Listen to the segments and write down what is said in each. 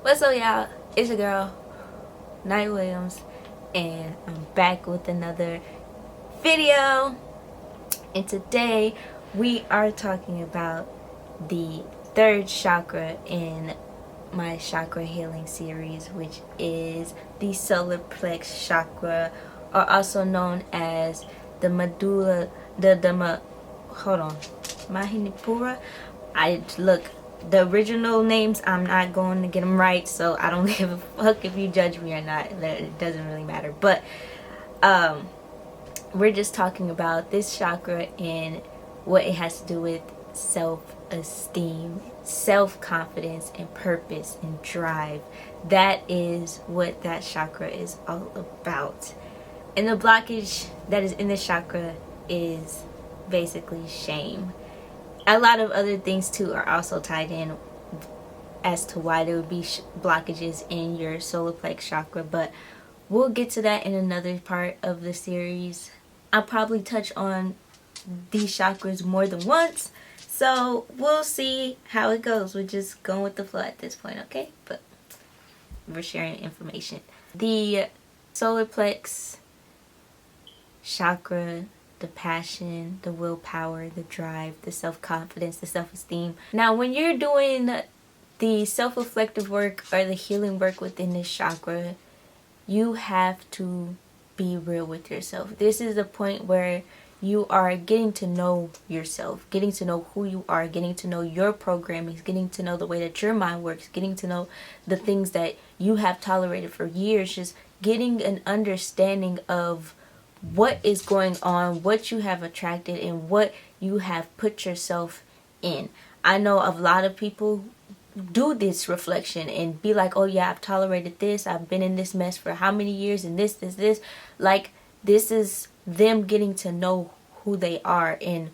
What's up, y'all? It's your girl, Night Williams, and I'm back with another video. And today we are talking about the third chakra in my chakra healing series, which is the solar plex chakra, or also known as the medulla, hold on, Manipura. The original names, I'm not going to get them right, so I don't give a fuck if you judge me or not. It doesn't really matter. But we're just talking about this chakra and what it has to do with self-esteem, self-confidence, and purpose and drive. That is what that chakra is all about. And the blockage that is in this chakra is basically shame. A lot of other things too are also tied in as to why there would be blockages in your solar plex chakra, but we'll get to that in another part of the series. I'll probably touch on these chakras more than once, so we'll see how it goes. We're just going with the flow at this point, okay? But we're sharing information. The solar plex chakra, the passion, the willpower, the drive, the self-confidence, the self-esteem. Now, when you're doing the self-reflective work or the healing work within this chakra, you have to be real with yourself. This is the point where you are getting to know yourself, getting to know who you are, getting to know your programming, getting to know the way that your mind works, getting to know the things that you have tolerated for years, just getting an understanding of what is going on, what you have attracted, and what you have put yourself in. I know a lot of people do this reflection and be like, oh yeah, I've tolerated this, I've been in this mess for how many years, and this. Like, this is them getting to know who they are and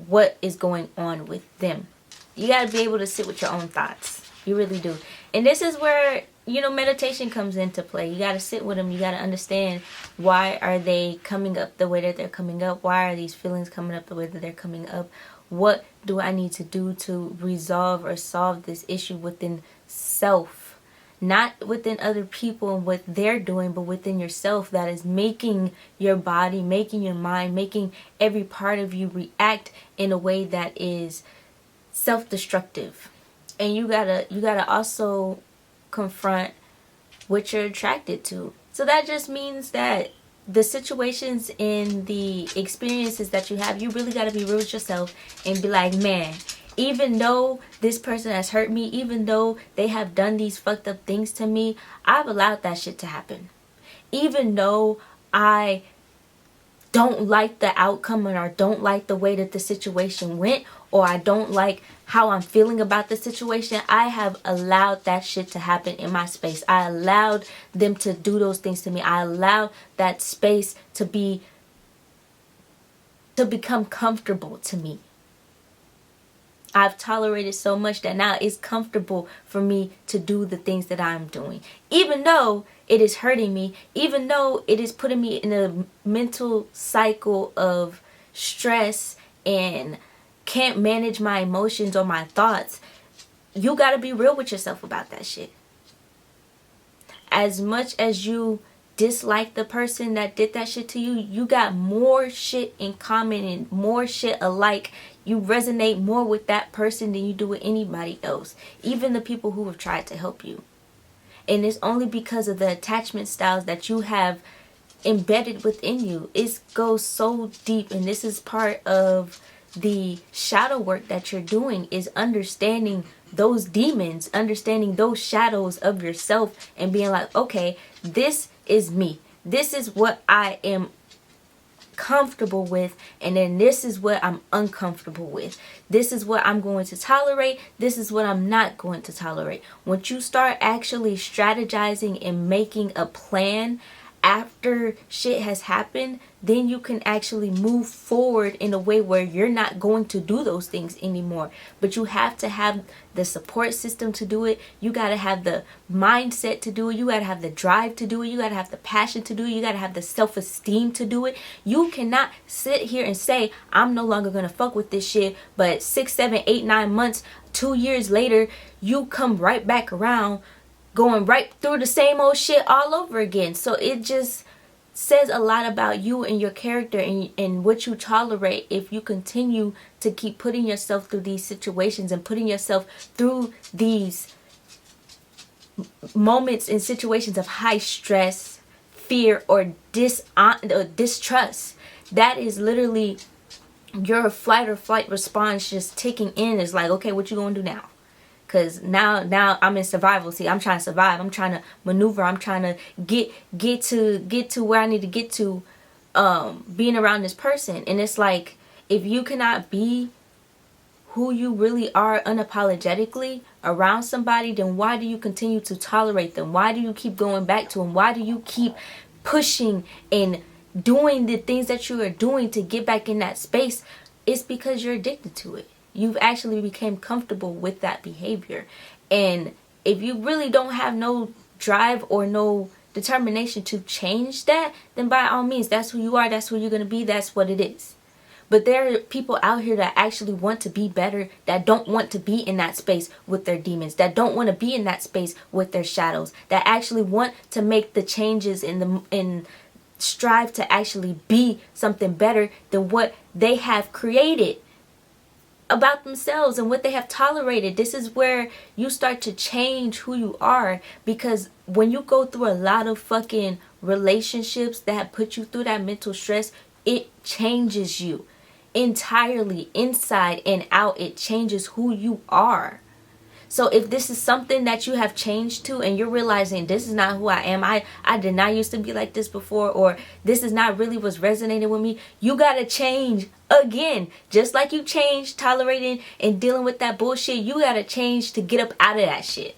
what is going on with them. You got to be able to sit with your own thoughts. You really do. And this is where, meditation comes into play. You got to sit with them. You got to understand, why are they coming up the way that they're coming up? Why are these feelings coming up the way that they're coming up? What do I need to do to resolve or solve this issue within self? Not within other people and what they're doing, but within yourself, that is making your body, making your mind, making every part of you react in a way that is self-destructive. And you gotta also confront what you're attracted to. So that just means that the situations and the experiences that you have, you really got to be real with yourself and be like, man, even though this person has hurt me, even though they have done these fucked up things to me, I've allowed that shit to happen. Even though I don't like the outcome, or don't like the way that the situation went, or I don't like how I'm feeling about the situation, I have allowed that shit to happen in my space. I allowed them to do those things to me. I allowed that space to become comfortable to me. I've tolerated so much that now it's comfortable for me to do the things that I'm doing. Even though it is hurting me, even though it is putting me in a mental cycle of stress and can't manage my emotions or my thoughts, you gotta be real with yourself about that shit. As much as you dislike the person that did that shit to you, you got more shit in common and more shit alike. You resonate more with that person than you do with anybody else, even the people who have tried to help you. And it's only because of the attachment styles that you have embedded within you. It goes so deep, and this is part of the shadow work that you're doing, is understanding those demons, understanding those shadows of yourself, and being like, okay, this is me. This is what I am comfortable with, and then this is what I'm uncomfortable with. This is what I'm going to tolerate. This is what I'm not going to tolerate. Once you start actually strategizing and making a plan after shit has happened, then you can actually move forward in a way where you're not going to do those things anymore. But you have to have the support system to do it. You got to have the mindset to do it. You got to have the drive to do it. You got to have the passion to do it. You got to have the self-esteem to do it. You cannot sit here and say, I'm no longer going to fuck with this shit, but 6, 7, 8, 9 months, 2 years later, you come right back around going right through the same old shit all over again. So it just says a lot about you and your character and what you tolerate if you continue to keep putting yourself through these situations and putting yourself through these moments and situations of high stress, fear, or distrust. That is literally your fight or flight response just ticking in. Is like, okay, what you gonna do now? Because now I'm in survival. See, I'm trying to survive. I'm trying to maneuver. I'm trying to get to where I need to get to, being around this person. And it's like, if you cannot be who you really are unapologetically around somebody, then why do you continue to tolerate them? Why do you keep going back to them? Why do you keep pushing and doing the things that you are doing to get back in that space? It's because you're addicted to it. You've actually become comfortable with that behavior. And if you really don't have no drive or no determination to change that, then by all means, that's who you are. That's who you're going to be. That's what it is. But there are people out here that actually want to be better, that don't want to be in that space with their demons, that don't want to be in that space with their shadows, that actually want to make the changes and strive to actually be something better than what they have created about themselves and what they have tolerated. This is where you start to change who you are, because when you go through a lot of fucking relationships that put you through that mental stress, it changes you entirely, inside and out. It changes who you are. So if this is something that you have changed to and you're realizing this is not who I am, I did not used to be like this before, or this is not really what's resonating with me, you gotta change again. Just like you changed tolerating and dealing with that bullshit, you gotta change to get up out of that shit.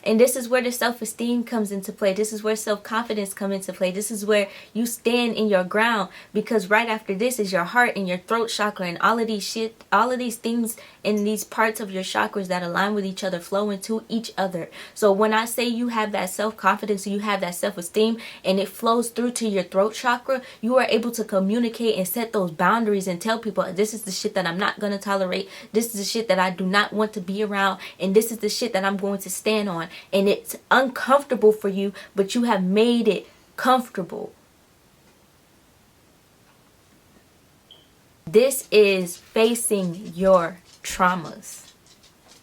And this is where the self-esteem comes into play. This is where self-confidence comes into play. This is where you stand in your ground, because right after this is your heart and your throat chakra, and all of these things in these parts of your chakras that align with each other flow into each other. So when I say you have that self-confidence, you have that self-esteem, and it flows through to your throat chakra, you are able to communicate and set those boundaries and tell people, this is the shit that I'm not going to tolerate. This is the shit that I do not want to be around. And this is the shit that I'm going to stand on. And it's uncomfortable for you, but you have made it comfortable. This is facing your traumas.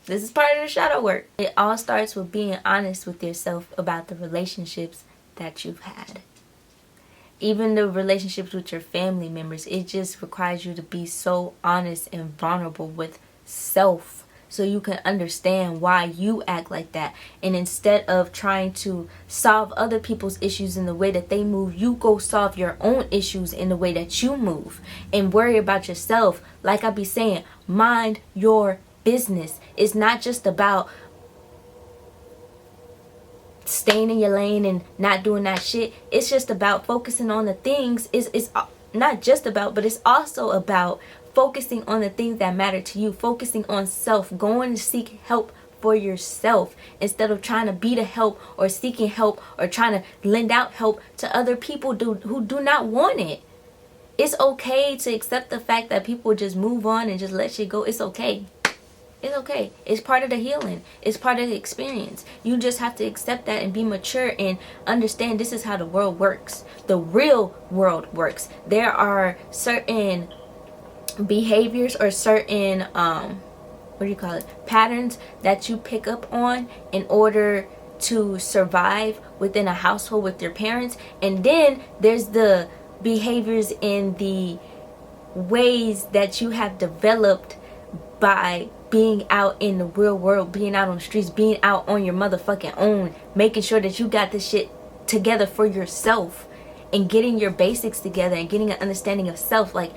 This is part of the shadow work. It all starts with being honest with yourself about the relationships that you've had. Even the relationships with your family members, it just requires you to be so honest and vulnerable with self, so you can understand why you act like that. And instead of trying to solve other people's issues in the way that they move, you go solve your own issues in the way that you move. And worry about yourself. Like I be saying, mind your business. It's not just about staying in your lane and not doing that shit. It's just about focusing on the things. It's not just about, but it's also about focusing on the things that matter to you, focusing on self, going to seek help for yourself instead of trying to be the help or seeking help or trying to lend out help to other people who do not want it. It's okay to accept the fact that people just move on and just let shit go. It's okay. It's okay. It's part of the healing. It's part of the experience. You just have to accept that and be mature and understand this is how the world works. The real world works. There are certain behaviors or certain patterns that you pick up on in order to survive within a household with your parents. And then there's the behaviors in the ways that you have developed by being out in the real world, being out on the streets, being out on your motherfucking own, making sure that you got this shit together for yourself and getting your basics together and getting an understanding of self. Like,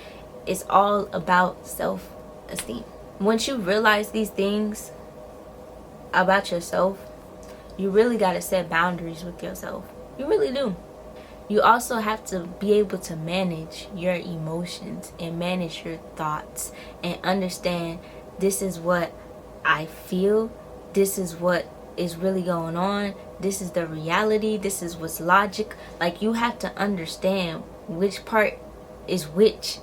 it's all about self-esteem. Once you realize these things about yourself, you really got to set boundaries with yourself. You really do. You also have to be able to manage your emotions and manage your thoughts and understand, this is what I feel. This is what is really going on. This is the reality. This is what's logic. Like, you have to understand which part is which,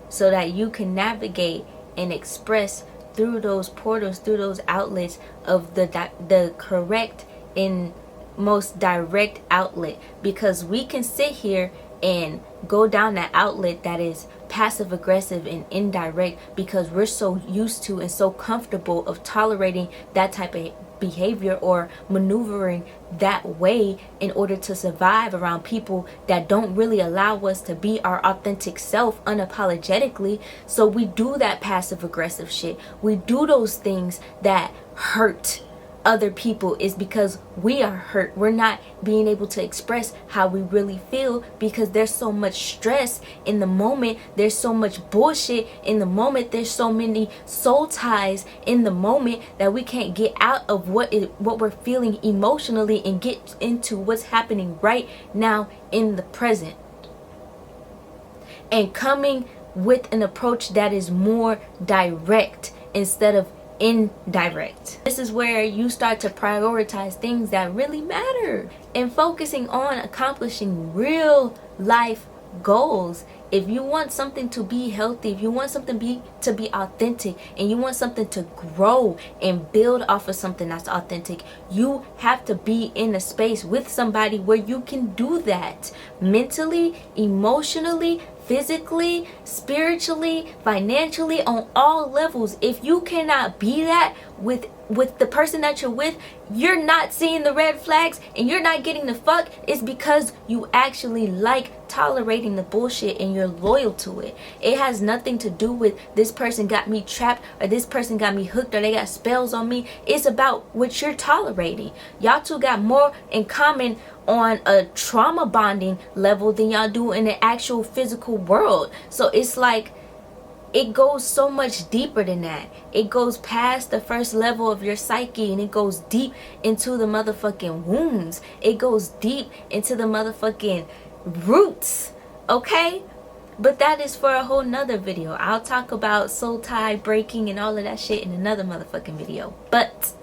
so that you can navigate and express through those portals, through those outlets of the correct and most direct outlet, because we can sit here and go down that outlet that is passive aggressive and indirect because we're so used to and so comfortable of tolerating that type of behavior or maneuvering that way in order to survive around people that don't really allow us to be our authentic self unapologetically. So we do that passive aggressive shit. We do those things that hurt other people, is because we are hurt. We're not being able to express how we really feel because there's so much stress in the moment. There's so much bullshit in the moment. There's so many soul ties in the moment that we can't get out of what we're feeling emotionally and get into what's happening right now in the present. And coming with an approach that is more direct instead of indirect. This is where you start to prioritize things that really matter and focusing on accomplishing real life goals. If you want something to be healthy, if you want something to be authentic, and you want something to grow and build off of something that's authentic, you have to be in a space with somebody where you can do that mentally, emotionally, physically, spiritually, financially, on all levels. If you cannot be that with the person that you're with, you're not seeing the red flags and you're not getting the fuck. It's because you actually like tolerating the bullshit and you're loyal to it. It has nothing to do with this person got me trapped or this person got me hooked or they got spells on me. It's about what you're tolerating. Y'all two got more in common on a trauma bonding level than y'all do in the actual physical world. So it's like, it goes so much deeper than that. It goes past the first level of your psyche and it goes deep into the motherfucking wounds. It goes deep into the motherfucking roots. Okay? But that is for a whole nother video. I'll talk about soul tie breaking and all of that shit in another motherfucking video. But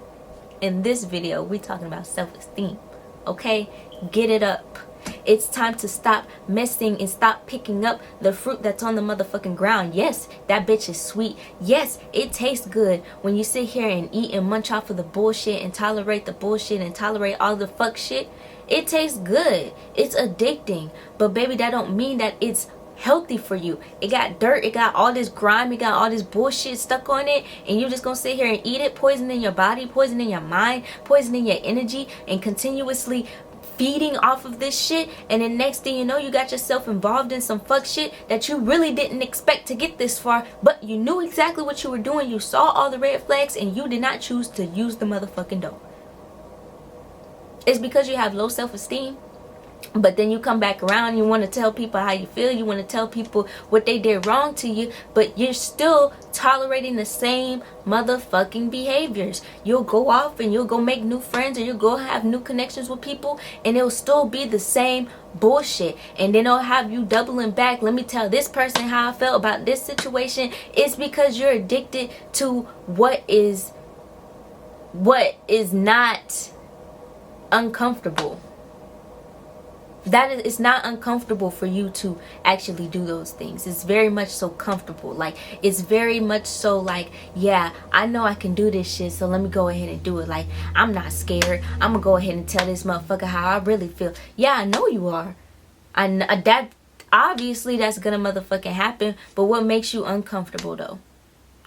in this video, we're talking about self-esteem. Okay? Get it up. It's time to stop messing and stop picking up the fruit that's on the motherfucking ground. Yes, that bitch is sweet. Yes, it tastes good when you sit here and eat and munch off of the bullshit and tolerate the bullshit and tolerate all the fuck shit. It tastes good. It's addicting. But baby, that don't mean that it's healthy for you. It got dirt, it got all this grime, it got all this bullshit stuck on it, and you just gonna sit here and eat it, poisoning your body, poisoning your mind, poisoning your energy, and continuously feeding off of this shit. And then next thing you know, you got yourself involved in some fuck shit that you really didn't expect to get this far, but you knew exactly what you were doing. You saw all the red flags and you did not choose to use the motherfucking door. It's because you have low self-esteem. But then you come back around, you want to tell people how you feel, you want to tell people what they did wrong to you, but you're still tolerating the same motherfucking behaviors. You'll go off and you'll go make new friends or you'll go have new connections with people and it'll still be the same bullshit. And then they'll have you doubling back. Let me tell this person how I felt about this situation. It's because you're addicted to what is not uncomfortable. That is, it's not uncomfortable for you to actually do those things. It's very much so comfortable. Like, it's very much so like, yeah, I know I can do this shit, so let me go ahead and do it. Like, I'm not scared. I'm gonna go ahead and tell this motherfucker how I really feel. Yeah, I know you are. That obviously that's gonna motherfucking happen. But what makes you uncomfortable though?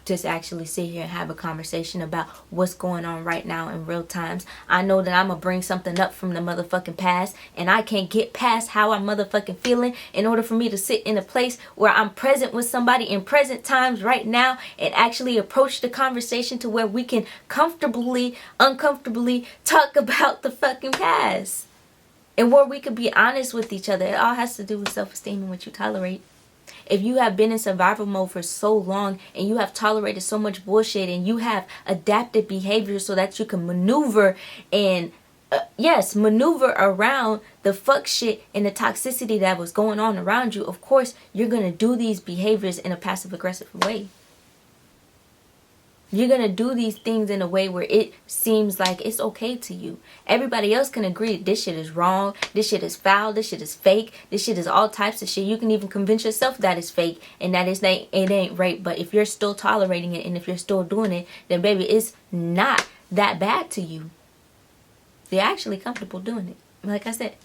Just actually sit here and have a conversation about what's going on right now in real times. I know that I'm gonna bring something up from the motherfucking past and I can't get past how I'm motherfucking feeling in order for me to sit in a place where I'm present with somebody in present times right now and actually approach the conversation to where we can uncomfortably talk about the fucking past and where we could be honest with each other. It all has to do with self-esteem and what you tolerate. If you have been in survival mode for so long and you have tolerated so much bullshit and you have adapted behavior so that you can maneuver and maneuver around the fuck shit and the toxicity that was going on around you, of course you're going to do these behaviors in a passive aggressive way. You're going to do these things in a way where it seems like it's okay to you. Everybody else can agree this shit is wrong, this shit is foul, this shit is fake, this shit is all types of shit. You can even convince yourself that it's fake and that it ain't right. But if you're still tolerating it and if you're still doing it, then baby, it's not that bad to you. You're actually comfortable doing it. Like I said.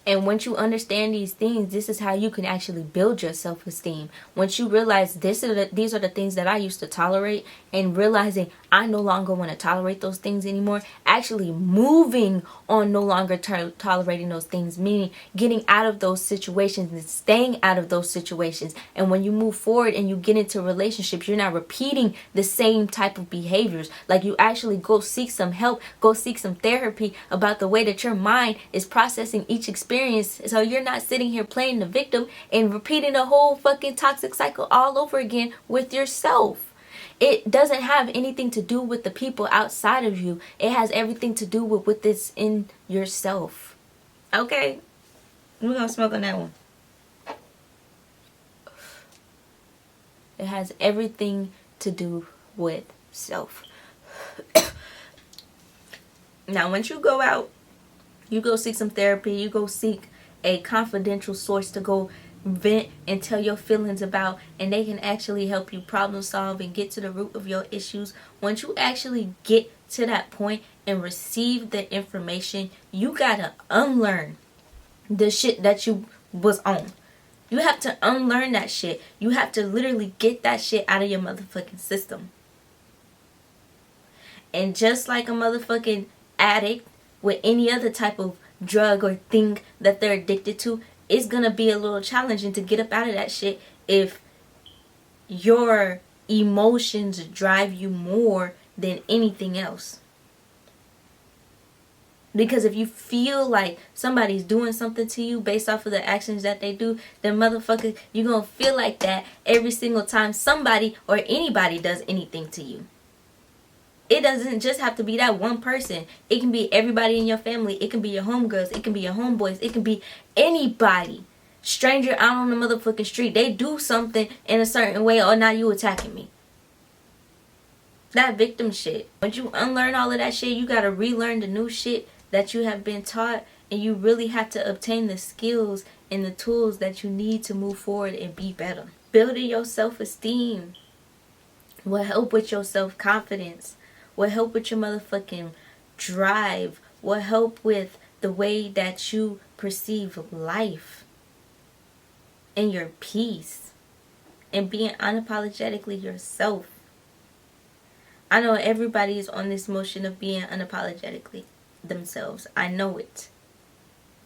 And once you understand these things, this is how you can actually build your self-esteem. Once you realize these are the things that I used to tolerate, and realizing I no longer want to tolerate those things anymore, actually moving on no longer tolerating those things, meaning getting out of those situations and staying out of those situations. And when you move forward and you get into relationships, you're not repeating the same type of behaviors. Like, you actually go seek some help, go seek some therapy about the way that your mind is processing each experience, so you're not sitting here playing the victim and repeating the whole fucking toxic cycle all over again with yourself. It doesn't have anything to do with the people outside of you. It has everything to do with what is in yourself. Okay? We're gonna smoke on that one. It has everything to do with self. Now, once you go out, you go seek some therapy, you go seek a confidential source to go vent and tell your feelings about, and they can actually help you problem solve and get to the root of your issues. Once you actually get to that point and receive the information, you gotta unlearn the shit that you was on. You have to unlearn that shit. You have to literally get that shit out of your motherfucking system. And just like a motherfucking addict with any other type of drug or thing that they're addicted to, it's gonna be a little challenging to get up out of that shit if your emotions drive you more than anything else. Because if you feel like somebody's doing something to you based off of the actions that they do, then motherfucker, you're gonna feel like that every single time somebody or anybody does anything to you. It doesn't just have to be that one person. It can be everybody in your family. It can be your homegirls. It can be your homeboys. It can be anybody. Stranger out on the motherfucking street. They do something in a certain way. Oh, now you attacking me. That victim shit. Once you unlearn all of that shit, you gotta relearn the new shit that you have been taught. And you really have to obtain the skills and the tools that you need to move forward and be better. Building your self-esteem will help with your self-confidence. Will help with your motherfucking drive. Will help with the way that you perceive life. And your peace. And being unapologetically yourself. I know everybody is on this motion of being unapologetically themselves. I know it.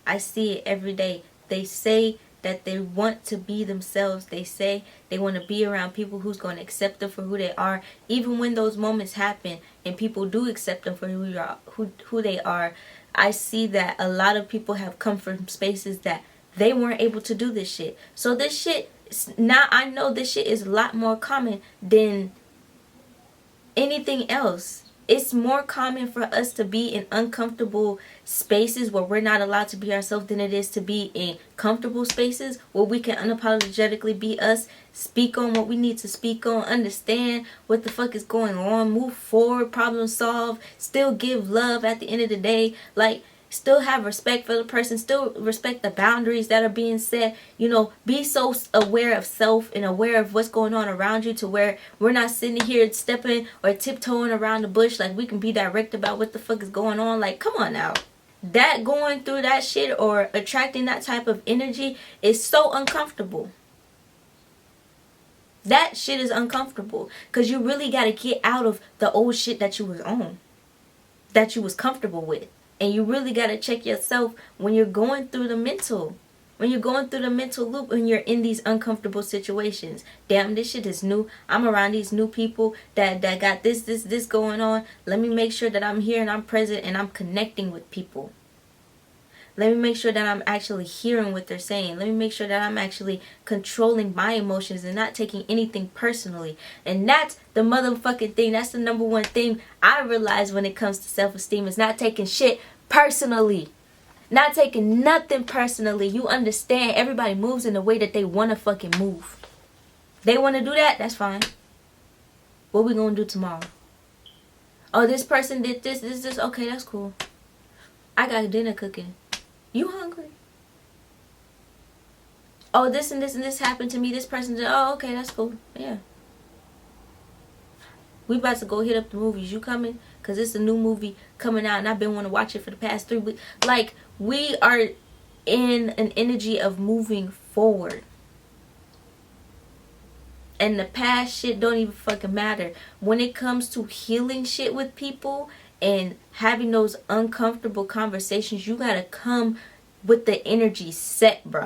I see it every day. They say that they want to be themselves. They say they want to be around people who's going to accept them for who they are. Even when those moments happen and people do accept them for who they are, I see that a lot of people have come from spaces that they weren't able to do this shit. So this shit, now I know this shit is a lot more common than anything else. It's more common for us to be in uncomfortable spaces where we're not allowed to be ourselves than it is to be in comfortable spaces where we can unapologetically be us, speak on what we need to speak on, understand what the fuck is going on, move forward, problem solve, still give love at the end of the day, like still have respect for the person, still respect the boundaries that are being set, you know, be so aware of self and aware of what's going on around you to where we're not sitting here stepping or tiptoeing around the bush. Like, we can be direct about what the fuck is going on. Like, come on now. That going through that shit or attracting that type of energy is so uncomfortable. That shit is uncomfortable because you really got to get out of the old shit that you was on, that you was comfortable with. And you really got to check yourself when you're going through the mental. When you're going through the mental loop, when you're in these uncomfortable situations. Damn, this shit is new. I'm around these new people that got this going on. Let me make sure that I'm here and I'm present and I'm connecting with people. Let me make sure that I'm actually hearing what they're saying. Let me make sure that I'm actually controlling my emotions and not taking anything personally. And that's the motherfucking thing. That's the number one thing I realize when it comes to self-esteem, is not taking shit personally. Not taking nothing personally. You understand everybody moves in the way that they want to fucking move. They want to do that, that's fine. What we gonna do tomorrow? Oh, this person did this. Okay, that's cool. I got dinner cooking. You hungry? Oh, this and this and this happened to me. This person did. Oh, okay, that's cool. Yeah. We about to go hit up the movies. You coming? Because it's a new movie coming out and I've been wanting to watch it for the past 3 weeks. Like, we are in an energy of moving forward. And the past shit don't even fucking matter. When it comes to healing shit with people and having those uncomfortable conversations, you gotta come with the energy set, bro.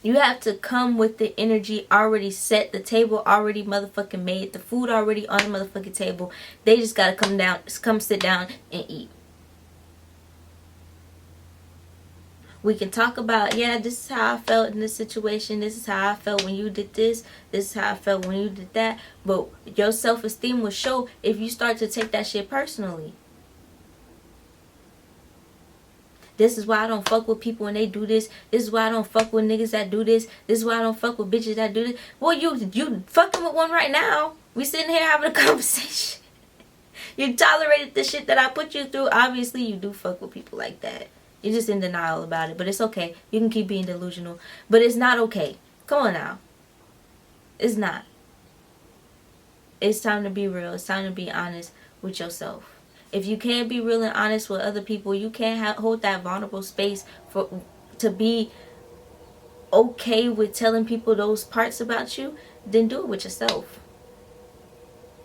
You have to come with the energy already set, the table already motherfucking made, the food already on the motherfucking table. They just gotta come sit down and eat. We can talk about, yeah, this is how I felt in this situation. This is how I felt when you did this. This is how I felt when you did that. But your self-esteem will show if you start to take that shit personally. This is why I don't fuck with people when they do this. This is why I don't fuck with niggas that do this. This is why I don't fuck with bitches that do this. Well, you fucking with one right now. We sitting here having a conversation. You tolerated the shit that I put you through. Obviously, you do fuck with people like that. You're just in denial about it. But it's okay. You can keep being delusional. But it's not okay. Come on now. It's not. It's time to be real. It's time to be honest with yourself. If you can't be real and honest with other people, you can't hold that vulnerable space to be okay with telling people those parts about you, then do it with yourself.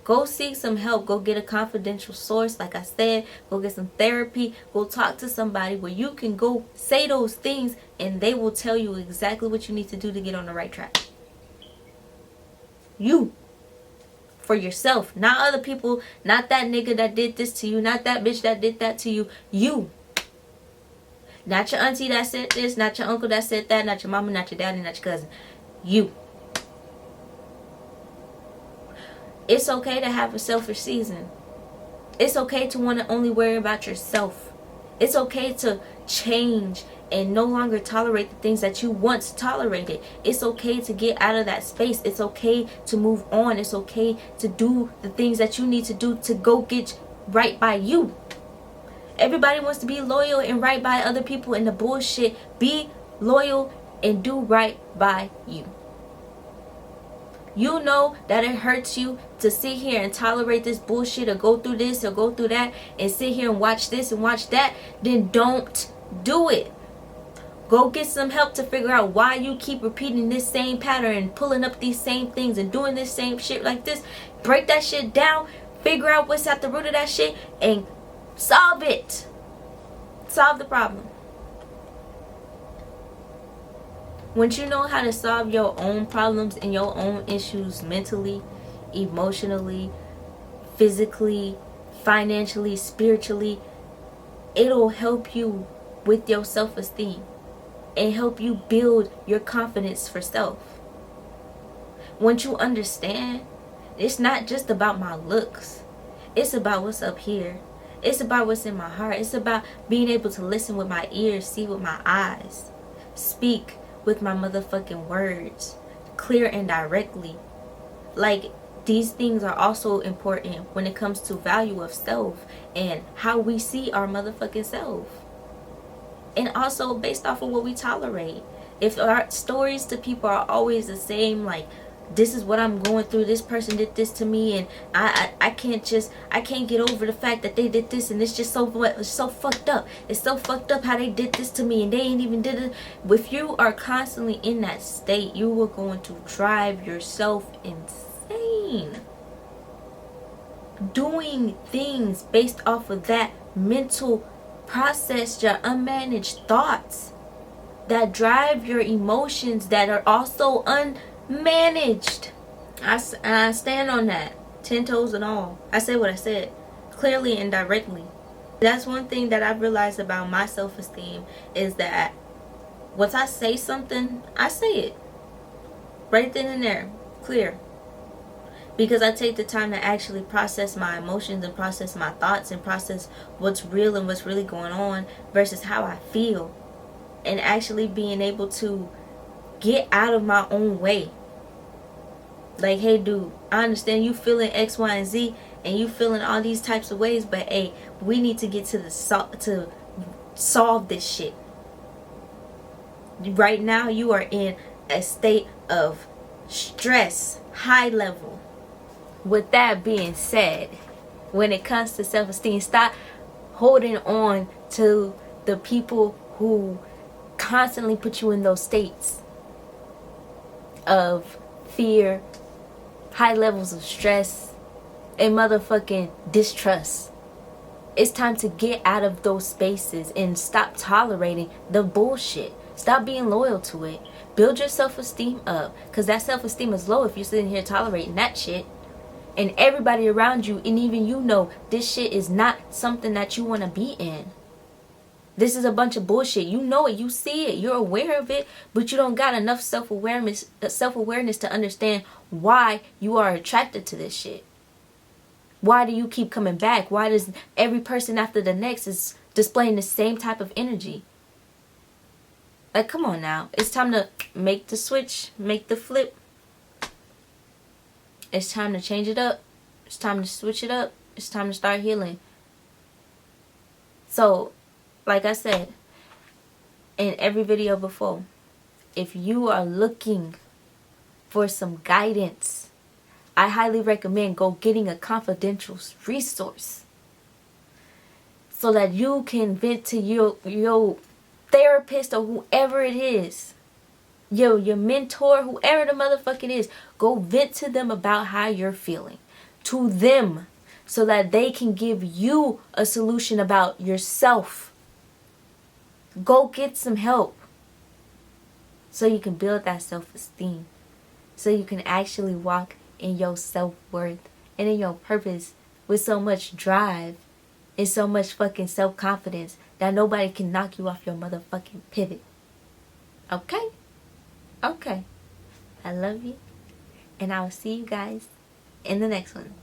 Go seek some help. Go get a confidential source. Like I said, go get some therapy. Go talk to somebody where you can go say those things and they will tell you exactly what you need to do to get on the right track. You. For yourself. Not other people. Not that nigga that did this to you. Not that bitch that did that to you. You. Not your auntie that said this. Not your uncle that said that. Not your mama. Not your daddy. Not your cousin. You. It's okay to have a selfish season. It's okay to want to only worry about yourself. It's okay to change and no longer tolerate the things that you once tolerated. It's okay to get out of that space. It's okay to move on. It's okay to do the things that you need to do to go get right by you. Everybody wants to be loyal and right by other people and the bullshit. Be loyal and do right by you. You know that it hurts you to sit here and tolerate this bullshit or go through this or go through that and sit here and watch this and watch that. Then don't do it. Go get some help to figure out why you keep repeating this same pattern and pulling up these same things and doing this same shit like this. Break that shit down. Figure out what's at the root of that shit and solve it. Solve the problem. Once you know how to solve your own problems and your own issues mentally, emotionally, physically, financially, spiritually, it'll help you with your self-esteem and help you build your confidence for self. Once you understand, it's not just about my looks. It's about what's up here. It's about what's in my heart. It's about being able to listen with my ears, see with my eyes, speak with my motherfucking words, clear and directly. Like, these things are also important when it comes to value of self and how we see our motherfucking self. And also based off of what we tolerate. If our stories to people are always the same, like, this is what I'm going through, this person did this to me, and I can't get over the fact that they did this, and it's just so fucked up. It's so fucked up how they did this to me and they ain't even did it. If you are constantly in that state, you are going to drive yourself insane. Doing things based off of that mental process, your unmanaged thoughts that drive your emotions that are also unmanaged. I stand on that, 10 toes and all. I said what I said, clearly and directly. That's one thing that I've realized about my self-esteem, is that once I say something, I say it right then and there, clear. Because I take the time to actually process my emotions and process my thoughts and process what's real and what's really going on versus how I feel. And actually being able to get out of my own way. Like, hey dude, I understand you feeling X, Y, and Z, and you feeling all these types of ways, but hey, we need to get to to solve this shit. Right now you are in a state of stress, high level. With that being said, when it comes to self-esteem, stop holding on to the people who constantly put you in those states of fear, high levels of stress, and motherfucking distrust. It's time to get out of those spaces and stop tolerating the bullshit. Stop being loyal to it. Build your self-esteem up, because that self-esteem is low if you're sitting here tolerating that shit. And everybody around you, and even you know, this shit is not something that you want to be in. This is a bunch of bullshit. You know it. You see it. You're aware of it. But you don't got enough self-awareness to understand why you are attracted to this shit. Why do you keep coming back? Why does every person after the next is displaying the same type of energy? Like, come on now. It's time to make the switch. Make the flip. It's time to change it up. It's time to switch it up. It's time to start healing. So, like I said in every video before, if you are looking for some guidance, I highly recommend go getting a confidential resource so that you can vent to your therapist or whoever it is. Your mentor, whoever the motherfucker is, go vent to them about how you're feeling. To them. So that they can give you a solution about yourself. Go get some help. So you can build that self-esteem. So you can actually walk in your self-worth and in your purpose with so much drive and so much fucking self-confidence that nobody can knock you off your motherfucking pivot. Okay? Okay. I love you. And I will see you guys in the next one.